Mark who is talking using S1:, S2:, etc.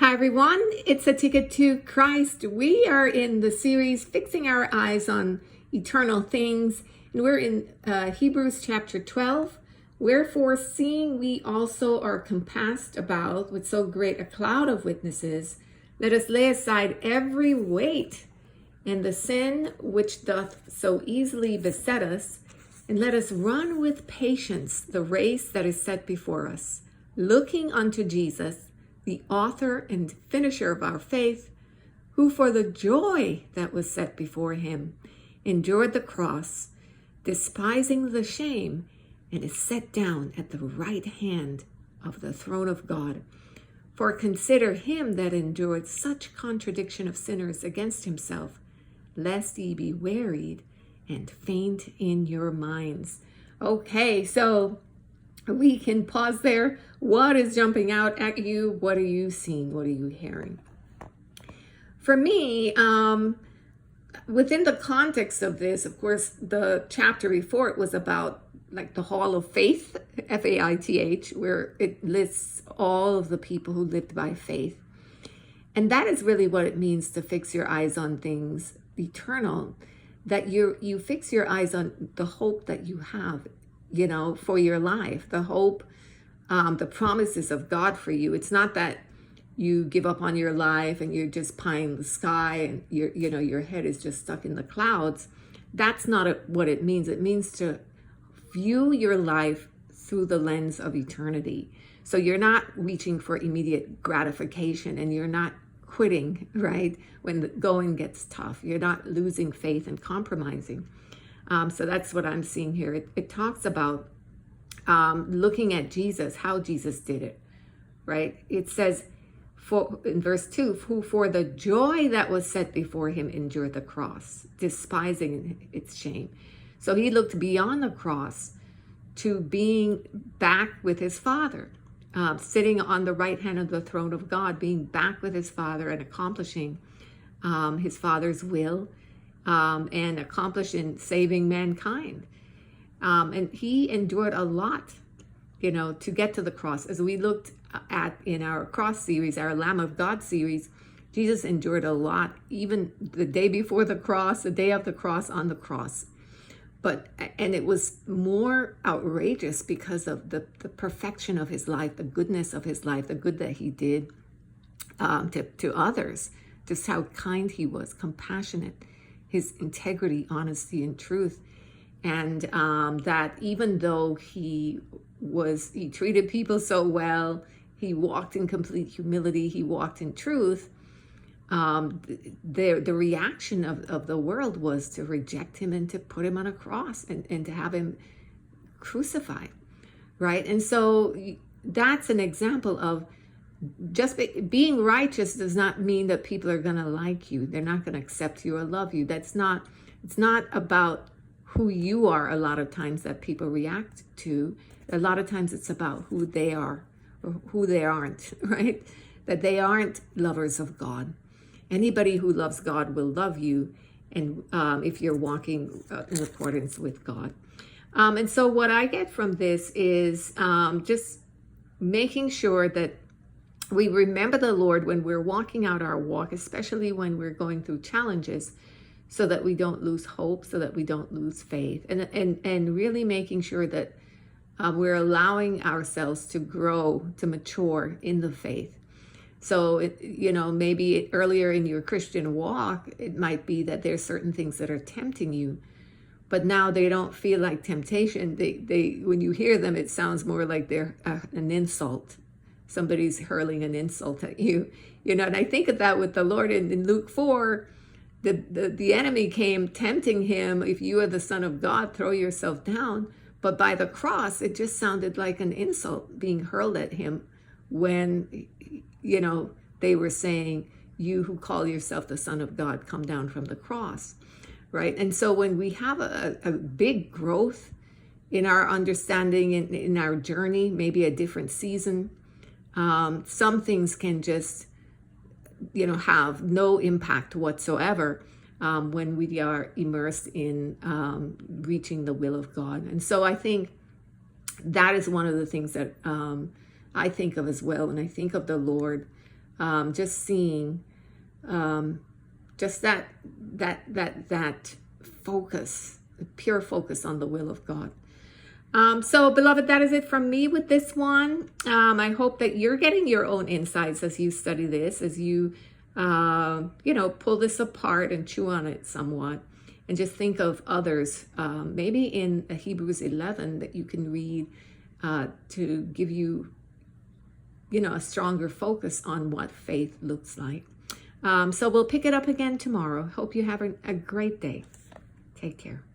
S1: Hi everyone, it's A Ticket to Christ. We are in the series Fixing Our Eyes on Eternal Things, and we're in Hebrews chapter 12. Wherefore, seeing we also are compassed about with so great a cloud of witnesses, let us lay aside every weight and the sin which doth so easily beset us, and let us run with patience the race that is set before us, looking unto Jesus, the author and finisher of our faith, who for the joy that was set before him endured the cross, despising the shame, and is set down at the right hand of the throne of God. For consider him that endured such contradiction of sinners against himself, lest ye be wearied and faint in your minds. Okay, so we can pause there. What is jumping out at you? What are you seeing? What are you hearing? For me, within the context of this, of course, the chapter before it was about like the Hall of Faith, Faith, where it lists all of the people who lived by faith. And that is really what it means to fix your eyes on things eternal, that you fix your eyes on the hope that you have, for your life, the hope, the promises of God for you. It's not that you give up on your life and you're just pie in the sky and your head is just stuck in the clouds. That's not what it means. It means to view your life through the lens of eternity. So you're not reaching for immediate gratification and you're not quitting, right? When the going gets tough, you're not losing faith and compromising. So that's what I'm seeing here. It talks about looking at Jesus, how Jesus did it, right? It says in verse 2, who for the joy that was set before him endured the cross, despising its shame. So he looked beyond the cross to being back with his Father, sitting on the right hand of the throne of God, being back with his Father and accomplishing his Father's will. And accomplishing saving mankind. And he endured a lot, to get to the cross. As we looked at in our cross series, our Lamb of God series, Jesus endured a lot, even the day before the cross, the day of the cross, on the cross. And it was more outrageous because of the perfection of his life, the goodness of his life, the good that he did to others, just how kind he was, compassionate, his integrity, honesty, and truth. And that even though he treated people so well, he walked in complete humility, he walked in truth, the reaction of the world was to reject him and to put him on a cross and to have him crucified, right? And so that's an example of just being righteous does not mean that people are going to like you. They're not going to accept you or love you. It's not about who you are a lot of times that people react to. A lot of times it's about who they are or who they aren't, right? That they aren't lovers of God. Anybody who loves God will love you, and if you're walking in accordance with God. And so what I get from this is just making sure that we remember the Lord when we're walking out our walk, especially when we're going through challenges, so that we don't lose hope, so that we don't lose faith, and really making sure that we're allowing ourselves to grow, to mature in the faith. So, maybe earlier in your Christian walk, it might be that there's certain things that are tempting you, but now they don't feel like temptation. They when you hear them, it sounds more like they're an insult. Somebody's hurling an insult at you, and I think of that with the Lord in Luke 4, the enemy came tempting him. If you are the Son of God, throw yourself down. But by the cross, it just sounded like an insult being hurled at him when, they were saying, you who call yourself the Son of God, come down from the cross, right? And so when we have a big growth in our understanding, in our journey, maybe a different season, some things can just, have no impact whatsoever when we are immersed in reaching the will of God. And so I think that is one of the things that I think of as well. And I think of the Lord just seeing just that focus, pure focus on the will of God. So, beloved, that is it from me with this one. I hope that you're getting your own insights as you study this, as you, pull this apart and chew on it somewhat, and just think of others, maybe in Hebrews 11 that you can read to give you, a stronger focus on what faith looks like. So we'll pick it up again tomorrow. Hope you have a great day. Take care.